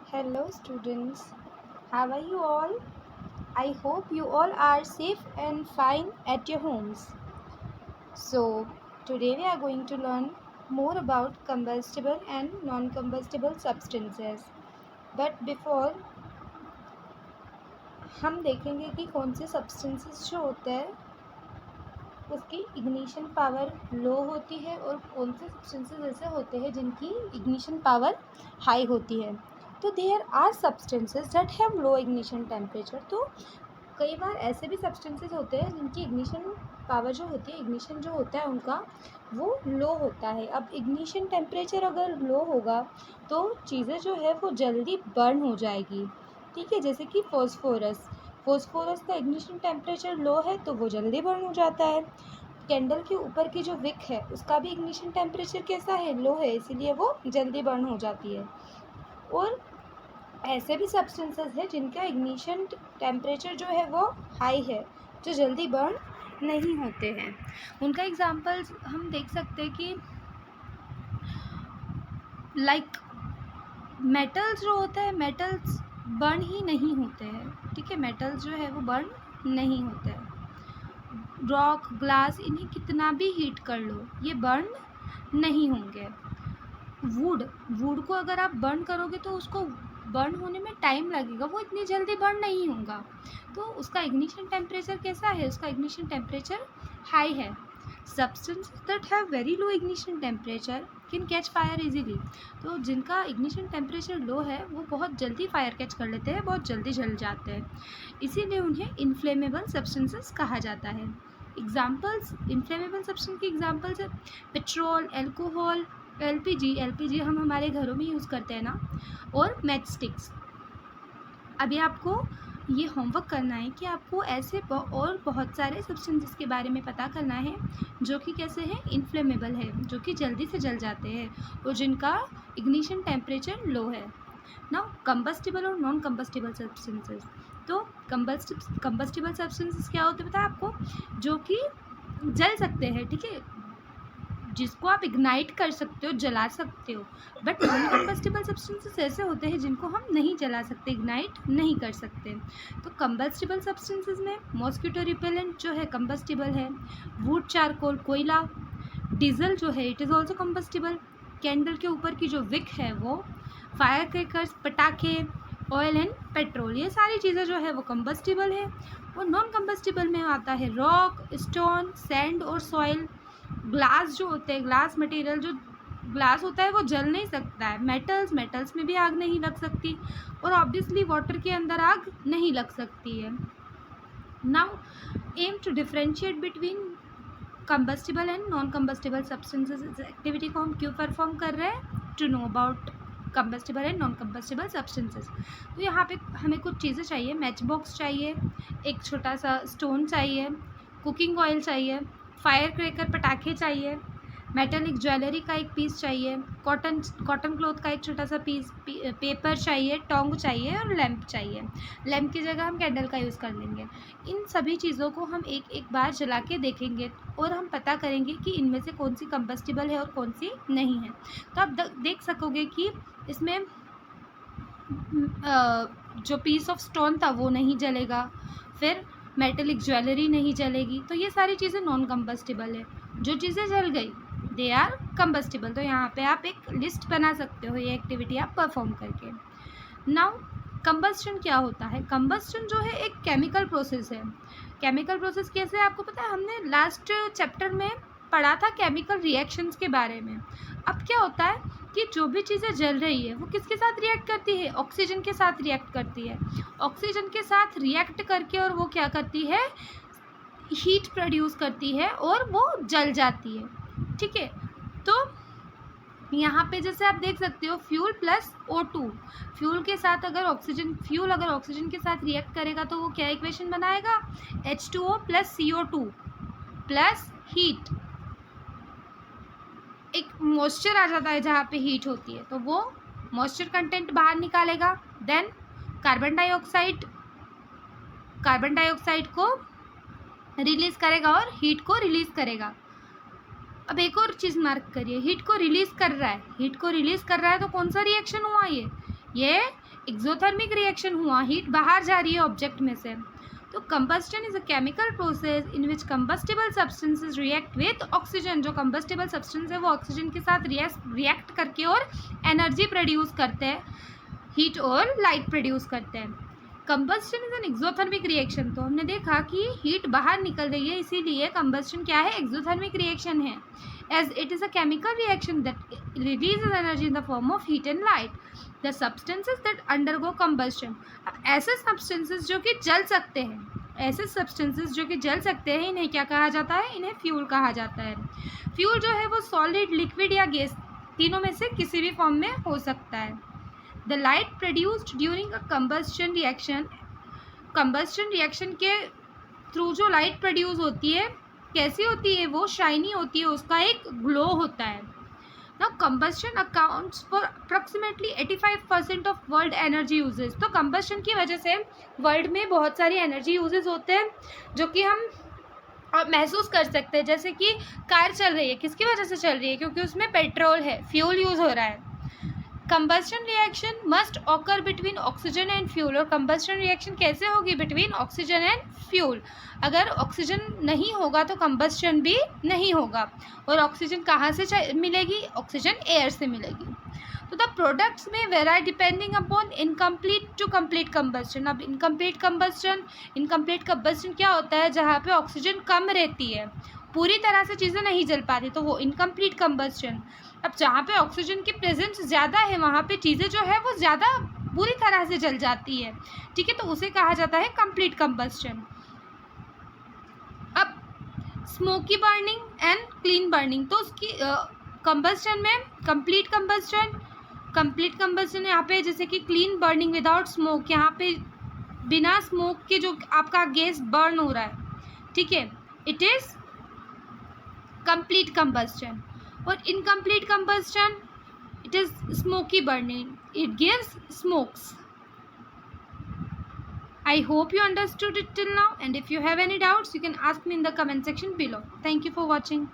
Hello students, how are you all? I hope you all are safe and fine at your homes. So, today we are going to learn more about combustible and non-combustible substances. But before हम देखेंगे कि कौन से substances जो होते हैं उसकी ignition power लो होती है और कौन से सब्सटेंसेस ऐसे होते हैं जिनकी इग्निशन पावर हाई होती है। तो there are substances that have low ignition temperature. तो कई बार ऐसे भी सब्सटेंसेस होते हैं जिनकी इग्निशन पावर जो होती है, इग्निशन जो होता है उनका वो लो होता है। अब इग्निशन टेम्परेचर अगर लो होगा तो चीज़ें जो है वो जल्दी बर्न हो जाएगी। ठीक है, जैसे कि फॉस्फोरस का इग्निशन टेम्परेचर लो है तो वो जल्दी बर्न हो जाता है। कैंडल के ऊपर की जो विक है उसका भी इग्निशन टेम्परेचर कैसा है, लो है, इसीलिए वो जल्दी बर्न हो जाती है। और ऐसे भी सब्सटेंसेस है जिनका इग्निशन टेम्परेचर जो है वो हाई है, जो जल्दी बर्न नहीं होते हैं। उनका एग्जांपल्स हम देख सकते हैं कि लाइक मेटल्स जो होते हैं, मेटल्स बर्न ही नहीं होते हैं। ठीक है, मेटल्स जो है वो बर्न नहीं होते हैं। रॉक, ग्लास, इन्हें कितना भी हीट कर लो ये बर्न नहीं होंगे। वुड को अगर आप बर्न करोगे तो उसको बर्न होने में टाइम लगेगा, वो इतनी जल्दी बर्न नहीं होगा। तो उसका इग्निशन टेम्परेचर कैसा है, उसका इग्निशन टेम्परेचर हाई है। Substances that have very low ignition temperature can catch fire easily. तो जिनका इग्निशन टेम्परेचर लो है वो बहुत जल्दी फायर कैच कर लेते हैं, बहुत जल्दी जल जाते हैं, इसीलिए उन्हें इन्फ्लेमेबल सब्सटेंसेस कहा जाता है। एग्जाम्पल्स, इन्फ्लेमेबल सब्सटेंस की एग्जाम्पल्स है पेट्रोल, एल्कोहल, एलपीजी हम हमारे घरों में यूज़ करते हैं ना, और मैच स्टिक्स। अभी आपको ये होमवर्क करना है कि आपको ऐसे और बहुत सारे सब्सटेंसेस के बारे में पता करना है जो कि कैसे हैं, इन्फ्लेमेबल है, जो कि जल्दी से जल जाते हैं और जिनका इग्निशन टेम्परेचर लो है। नाउ कंबस्टिबल और नॉन कंबस्टिबल सब्सटेंसेस। तो कंबस्टिबल सब्सटेंसेस क्या होते हैं पता है आपको, जो कि जल सकते हैं। ठीक है, जिसको आप इग्नाइट कर सकते हो, जला सकते हो। बट नॉन कंबस्टिबल सब्सटेंसेस ऐसे होते हैं जिनको हम नहीं जला सकते, इग्नाइट नहीं कर सकते। तो कंबस्टिबल सब्सटेंसेस में मॉस्किटो रिपेलेंट जो है कंबस्टिबल है, वुड, चारकोल, कोयला, डीजल जो है it is also combustible. Candle के ऊपर की जो विक है वो, फायर क्रैकर्स, पटाखे, ऑयल एंड पेट्रोल, ये सारी चीज़ें जो है वो कंबस्टिबल है। और नॉन कंबस्टिबल में आता है रॉक, स्टोन, सैंड और सॉइल। ग्लास जो होते हैं, ग्लास मटेरियल जो ग्लास होता है वो जल नहीं सकता है। मेटल्स में भी आग नहीं लग सकती, और ऑब्वियसली वाटर के अंदर आग नहीं लग सकती है। Now aim to differentiate between combustible and non combustible substances. इस एक्टिविटी को हम क्यों परफॉर्म कर रहे हैं, to know about combustible and non combustible substances. तो यहाँ पे हमें कुछ चीज़ें चाहिए, मैच बॉक्स चाहिए, एक छोटा सा स्टोन चाहिए, कुकिंग ऑयल चाहिए, फायर क्रैकर पटाखे चाहिए, मेटेलिक ज्वेलरी का एक पीस चाहिए, कॉटन क्लॉथ का एक छोटा सा पीस, पेपर चाहिए, टोंग चाहिए और लैंप चाहिए। लैंप की जगह हम कैंडल का यूज़ कर लेंगे। इन सभी चीज़ों को हम एक एक बार जला के देखेंगे और हम पता करेंगे कि इनमें से कौन सी कंबस्टिबल है और कौन सी नहीं है। तो आप देख सकोगे कि इसमें जो पीस ऑफ स्टोन था वो नहीं जलेगा, फिर मेटेलिक ज्वेलरी नहीं जलेगी। तो ये सारी चीज़ें नॉन कंबस्टिबल है। जो चीज़ें जल गई दे आर कंबस्टिबल। तो यहाँ पे आप एक लिस्ट बना सकते हो ये एक्टिविटी आप परफॉर्म करके। नाउ कंबस्टन क्या होता है, कंबस्टन जो है एक केमिकल प्रोसेस है। केमिकल प्रोसेस कैसे है आपको पता है, हमने लास्ट चैप्टर में पढ़ा था केमिकल रिएक्शंस के बारे में। अब क्या होता है कि जो भी चीज़ें जल रही है वो किसके साथ रिएक्ट करती है, ऑक्सीजन के साथ रिएक्ट करती है। ऑक्सीजन के साथ रिएक्ट करके और वो क्या करती है, हीट प्रोड्यूस करती है और वो जल जाती है। ठीक है, तो यहाँ पे जैसे आप देख सकते हो फ्यूल प्लस O2, फ्यूल अगर ऑक्सीजन के साथ रिएक्ट करेगा तो वो क्या इक्वेशन बनाएगा, H2O plus CO2 plus heat, एक मॉइस्चर आ जाता है जहाँ पे हीट होती है, तो वो मॉइस्चर कंटेंट बाहर निकालेगा। देन कार्बन डाइऑक्साइड को रिलीज करेगा और हीट को रिलीज करेगा। अब एक और चीज़ मार्क करिए, हीट को रिलीज कर रहा है तो कौन सा रिएक्शन हुआ, ये एक्सोथर्मिक रिएक्शन हुआ, हीट बाहर जा रही है ऑब्जेक्ट में से। तो combustion is a chemical process in which combustible substances react with oxygen. जो कंबस्टिबल सब्सटेंस है वो ऑक्सीजन के साथ रिएक्ट करके और एनर्जी प्रोड्यूस करते हैं, हीट और लाइट प्रोड्यूस करते हैं। Combustion is an exothermic reaction. तो हमने देखा कि हीट बाहर निकल रही है, इसीलिए कंबस्टन क्या है, एक्सोथर्मिक रिएक्शन है। As it is a chemical reaction that releases energy in the form of heat and light. The substances that undergo combustion. अब ऐसे सब्सटेंसेज जो कि जल सकते हैं, ऐसे सब्सटेंसेज जो कि जल सकते हैं, इन्हें क्या कहा जाता है, इन्हें फ्यूल कहा जाता है। फ्यूल जो है वो सॉलिड, लिक्विड या गैस, तीनों में से किसी भी फॉर्म में हो सकता है। The light produced during a combustion reaction. Combustion reaction के थ्रू जो लाइट प्रोड्यूस होती है, कैसी होती है, वो शाइनी होती है, उसका एक ग्लो होता है। Now combustion accounts for approximately 85% of world energy uses। तो combustion की वजह से वर्ल्ड में बहुत सारी एनर्जी यूजेस होते हैं जो कि हम महसूस कर सकते हैं। जैसे कि कार चल रही है, किसकी वजह से चल रही है, क्योंकि उसमें पेट्रोल है, फ्यूल यूज़ हो रहा है। Combustion reaction must occur between oxygen and fuel. और कंबस्टन रिएक्शन कैसे होगी, बिटवीन ऑक्सीजन एंड फ्यूल। अगर ऑक्सीजन नहीं होगा तो कंबस्टन भी नहीं होगा। और ऑक्सीजन कहाँ से मिलेगी, ऑक्सीजन एयर से मिलेगी। तो द प्रोडक्ट्स में vary depending upon incomplete to complete combustion. अब इनकम्प्लीट कंबस्टन क्या होता है, जहाँ पे ऑक्सीजन कम रहती है, पूरी तरह से चीज़ें नहीं जल पाती, तो वो इनकम्प्लीट कंबस्टन। अब जहाँ पे ऑक्सीजन की प्रेजेंस ज़्यादा है, वहाँ पे चीज़ें जो है वो ज़्यादा पूरी तरह से जल जाती है, ठीक है, तो उसे कहा जाता है कंप्लीट कंबस्टन। अब smoky burning and clean burning. तो उसकी कंबस्टन में कंप्लीट कंबस्टन यहाँ पे, जैसे कि क्लीन बर्निंग विदाउट स्मोक, यहाँ पे बिना स्मोक के जो आपका गैस बर्न हो रहा है, ठीक है, इट इज़ कंप्लीट कंबस्टन। और incomplete combustion, it is smoky burning, it gives smokes. I hope you understood it till now, and if you have any doubts you can ask me in the comment section below. Thank you for watching.